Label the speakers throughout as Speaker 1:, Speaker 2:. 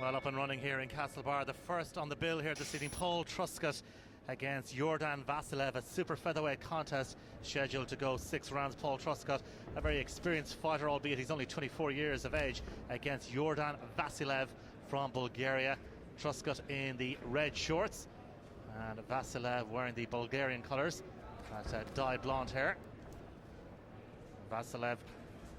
Speaker 1: Well, up and running here in Castlebar. The first on the bill here this evening, Paul Truscott against Yordan Vasilev, a super featherweight contest scheduled to go 6 rounds. Paul Truscott, a very experienced fighter, albeit he's only 24 years of age, against Yordan Vasilev from Bulgaria. Truscott in the red shorts and Vasilev wearing the Bulgarian colours, that dyed blonde hair. Vasilev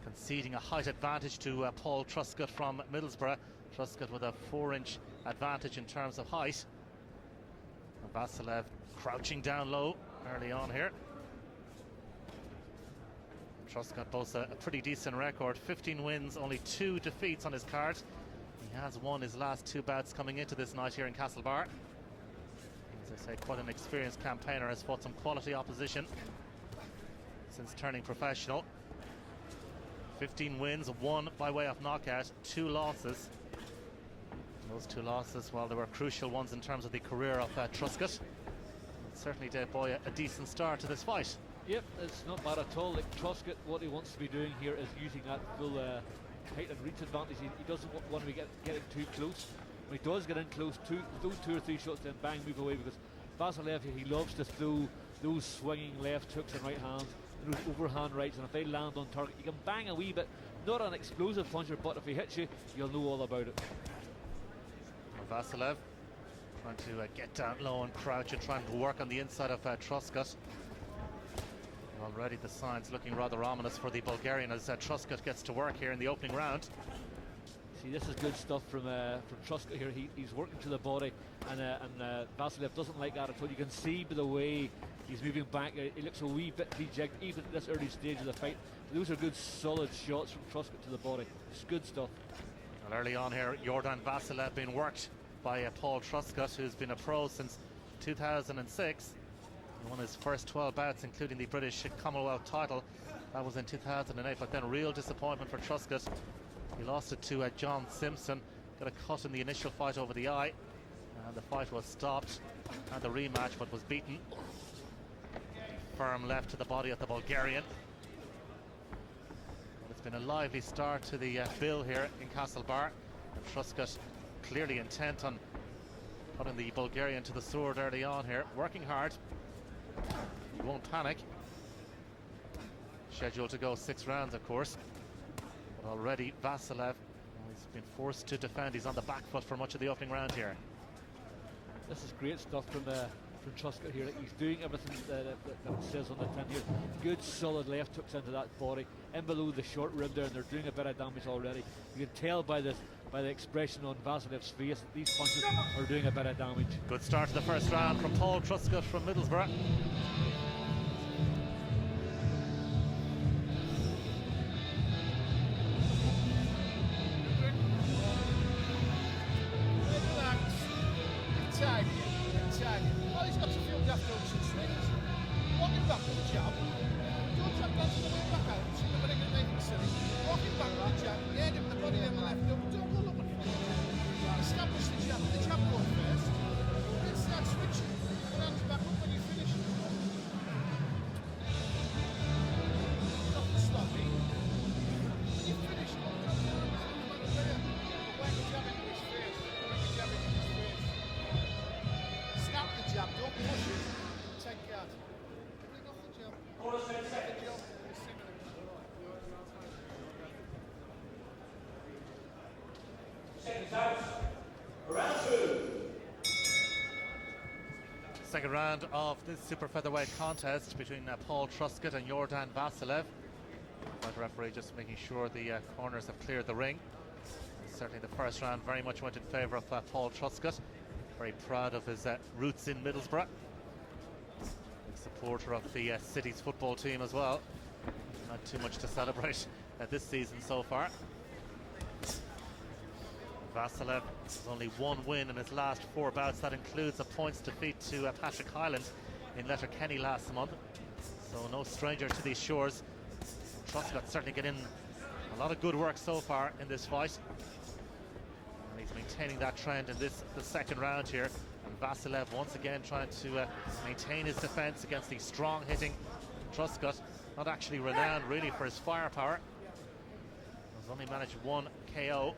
Speaker 1: conceding a height advantage to Paul Truscott from Middlesbrough. Truscott with a 4-inch advantage in terms of height. Vasilev crouching down low early on here. Truscott boasts a pretty decent record, 15 wins, only 2 defeats on his card. He has won his last 2 bouts coming into this night here in Castlebar. As I say, quite an experienced campaigner, has fought some quality opposition since turning professional. 15 wins, 1 by way of knockout, 2 losses. Those 2 losses, well, they were crucial ones in terms of the career of Truscott. It certainly did buy a decent start to this fight.
Speaker 2: Yep, it's not bad at all. Like Truscott, what he wants to be doing here is using that full height and reach advantage. He doesn't want to be getting too close. When he does get in close, those 2 or 3 shots, then bang, move away, because Vasilev, he loves to throw those swinging left hooks and right hands, those overhand rights, and if they land on target, you can bang a wee bit. Not an explosive puncher, but if he hits you, you'll know all about it.
Speaker 1: Vasilev trying to get down low and crouch and trying to work on the inside of Truscott. Already the signs looking rather ominous for the Bulgarian as Truscott gets to work here in the opening round.
Speaker 2: See, this is good stuff from Truscott here. He's working to the body, and Vasilev doesn't like that at all. You can see by the way he's moving back, he looks a wee bit dejected even at this early stage of the fight. Those are good solid shots from Truscott to the body. It's good stuff.
Speaker 1: Well, early on here, Yordan Vasilev being worked by Paul Truscott, who's been a pro since 2006. He won his first 12 bouts, including the British Commonwealth title. That was in 2008, but then real disappointment for Truscott. He lost it to John Simpson, got a cut in the initial fight over the eye, and the fight was stopped, and the rematch, but was beaten. Firm left to the body of the Bulgarian. Well, it's been a lively start to the bill here in Castlebar, and Truscott clearly intent on putting the Bulgarian to the sword early on here, working hard. He won't panic. Scheduled to go 6 rounds, of course. But already Vasilev, he's been forced to defend. He's on the back foot for much of the opening round here.
Speaker 2: This is great stuff from Truscott here. He's doing everything that it says on the tin here. Good solid left hooks into that body, in below the short rib there, and they're doing a bit of damage already. You can tell by the expression on Vasilev's face that these punches are doing a bit of damage.
Speaker 1: Good start to the first round from Paul Truscott from Middlesbrough.
Speaker 3: Oh, he's got to feel after some swings. Walking back with a jab. Don't try to dance the way back out. See the very good making silly. Walking back with a jab. Yeah, give the body and the left. Don't go looking for it. Establish the jab. The jab goes first. Then start switching. And hands back up when you finish. Not the sloppy. When you finish, you want to jab down. But when you jab into his face. When you jab into his face. Snap the jab, don't push it. Take guard. Bring off the jab. Take the jab.
Speaker 4: Seconds out. Round 2.
Speaker 1: Second round of this super featherweight contest between Paul Truscott and Yordan Vasilev. The referee just making sure the corners have cleared the ring. Certainly the first round very much went in favour of Paul Truscott. Very proud of his roots in Middlesbrough. Big supporter of the city's football team as well. Not too much to celebrate this season so far. Vasilev has only 1 win in his last 4 bouts. That includes a points defeat to Patrick Hyland in Letterkenny last month. So no stranger to these shores. Truscott certainly getting a lot of good work so far in this fight. And he's maintaining that trend in the second round here. And Vasilev once again trying to maintain his defense against the strong hitting Truscott. Not actually renowned really for his firepower. He's only managed 1 KO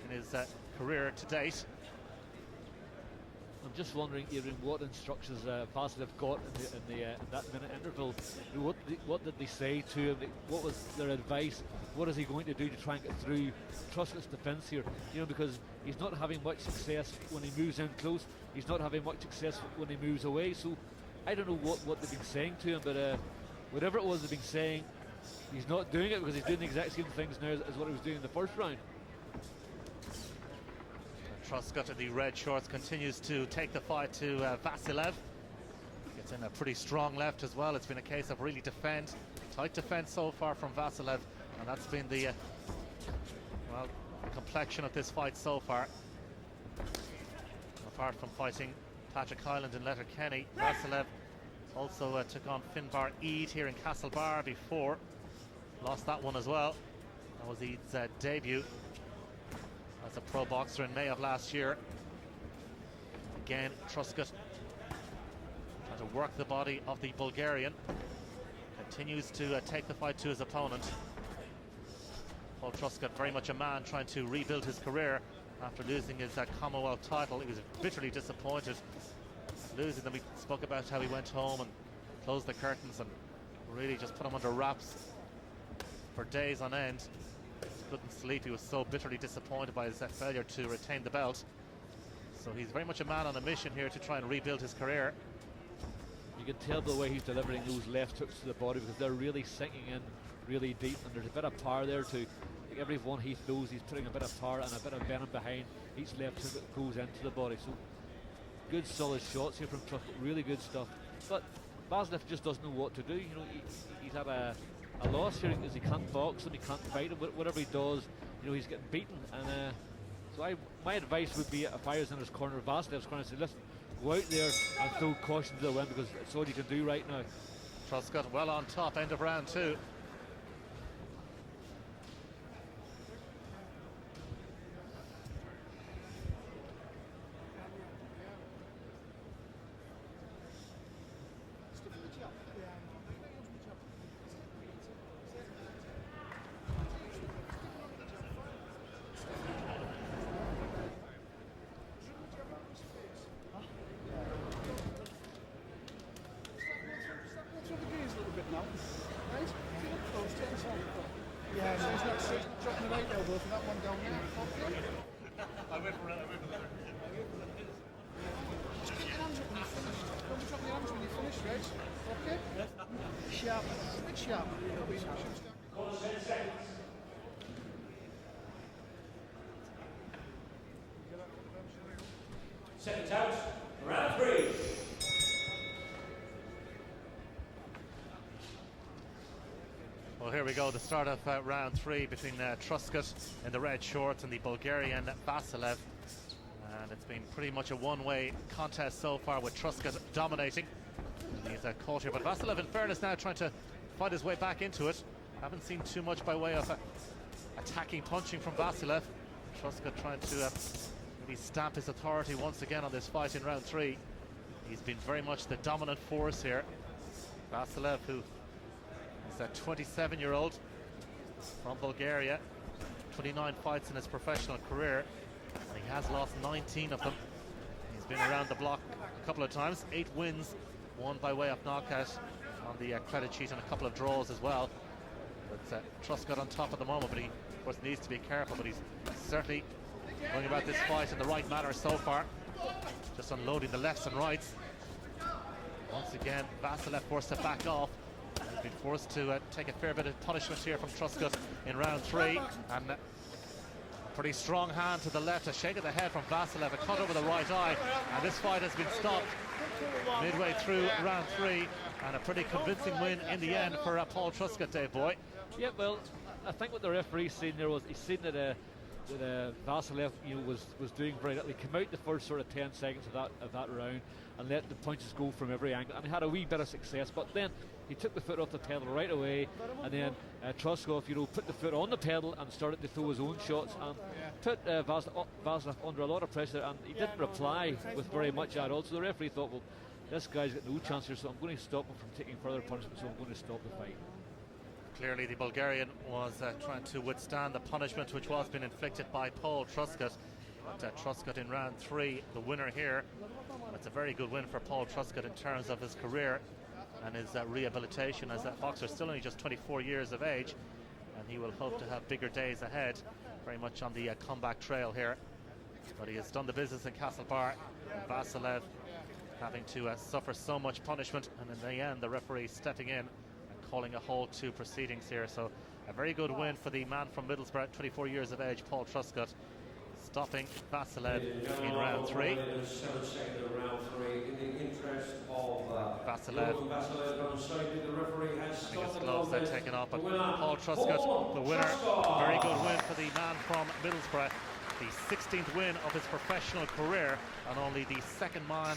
Speaker 1: in his career to date.
Speaker 2: I'm just wondering, Adrian, what instructions Vasilev got in that minute interval. What did they say to him? What was their advice? What is he going to do to try and get through Truscott's defence here? You know, because he's not having much success when he moves in close. He's not having much success when he moves away. So I don't know what they've been saying to him, but whatever it was they've been saying, he's not doing it because he's doing the exact same things now as what he was doing in the first round.
Speaker 1: Truscott in the red shorts continues to take the fight to Vasilev. Gets in a pretty strong left as well. It's been a case of really tight defense so far from Vasilev, and that's been the complexion of this fight so far. Apart from fighting Patrick Hyland and Letterkenny, Vasilev also took on Finbar Eade here in Castlebar before. Lost that one as well. That was Eade's debut as a pro boxer in May of last year. Again, Truscott trying to work the body of the Bulgarian. Continues to take the fight to his opponent. Paul Truscott, very much a man trying to rebuild his career after losing his Commonwealth title. He was bitterly disappointed losing them. We spoke about how he went home and closed the curtains and really just put him under wraps for days on end. Couldn't sleep. He was so bitterly disappointed by his failure to retain the belt. So he's very much a man on a mission here to try and rebuild his career.
Speaker 2: You can tell by the way he's delivering those left hooks to the body, because they're really sinking in really deep, and there's a bit of power there too. Like every one he throws, he's putting a bit of power and a bit of venom behind each left hook that goes into the body. So good solid shots here from Truscott, really good stuff. But Vasilev just doesn't know what to do. You know, he's had a loss here because he can't box and he can't fight, and whatever he does, you know, he's getting beaten. And so my advice would be, if I was in his corner, Vasilev's corner, I'd say, listen, go out there and throw caution to the wind, because it's all you can do right now.
Speaker 1: Truscott well on top, end of round two.
Speaker 3: Yeah, so he's not dropping the right elbow for that one down there. Okay.
Speaker 1: I went for it.
Speaker 3: Just get your hands up when you finish. Don't be dropping your hands when you finish, right? Okay? Sharp. A bit sharp.
Speaker 4: Seconds out, round three.
Speaker 1: Well, here we go, the start of round three between Truscott in the red shorts and the Bulgarian Vasilev. And it's been pretty much a one-way contest so far, with Truscott dominating. He's caught here, but Vasilev, in fairness, now trying to fight his way back into it. Haven't seen too much by way of attacking, punching from Vasilev. Truscott trying to maybe stamp his authority once again on this fight in round three. He's been very much the dominant force here. Vasilev, who is a 27-year-old from Bulgaria, 29 fights in his professional career, and he has lost 19 of them. He's been around the block a couple of times, 8 wins, 1 by way of knockout on the credit sheet, and a couple of draws as well. But Truscott on top at the moment, but he of course needs to be careful, but he's certainly going about this fight in the right manner so far, just unloading the lefts and rights. Once again, Vasilev forced to back off. He's been forced to take a fair bit of punishment here from Truscott in round three, and a pretty strong hand to the left, a shake of the head from Vasilev, a cut over the right eye, and this fight has been stopped midway through round three, and a pretty convincing win in the end for Paul Truscott, Dave Boy.
Speaker 2: Yeah, well, I think what the referee seen there was, he seen that Vasilev, you know, was doing very little. He came out the first sort of 10 seconds of that round and let the punches go from every angle, and he had a wee bit of success, but then he took the foot off the pedal right away, and then Truscott, you know, put the foot on the pedal and started to throw his own shots, and put Vasilev under a lot of pressure, and he didn't reply with very much at all. So the referee thought, well, this guy's got no chance here, so I'm going to stop him from taking further punishment, so I'm going to stop the fight.
Speaker 1: Clearly the Bulgarian was trying to withstand the punishment which was being inflicted by Paul Truscott. But Truscott in round 3, the winner here. It's a very good win for Paul Truscott in terms of his career and his rehabilitation as that boxer, still only just 24 years of age, and he will hope to have bigger days ahead, very much on the comeback trail here. But he has done the business in Castlebar. Vasilev having to suffer so much punishment, and in the end the referee stepping in and calling a halt to proceedings here. So a very good win for the man from Middlesbrough, 24 years of age, Paul Truscott, stopping Vasilev in round 3. Vasilev having his gloves then taken off, but Paul Truscott, the winner. Very good win for the man from Middlesbrough. The 16th win of his professional career, and only the second time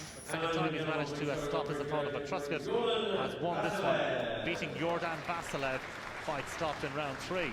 Speaker 1: he's managed to stop his opponent. But Truscott has won this one, beating Yordan Vasilev. Fight stopped in round 3.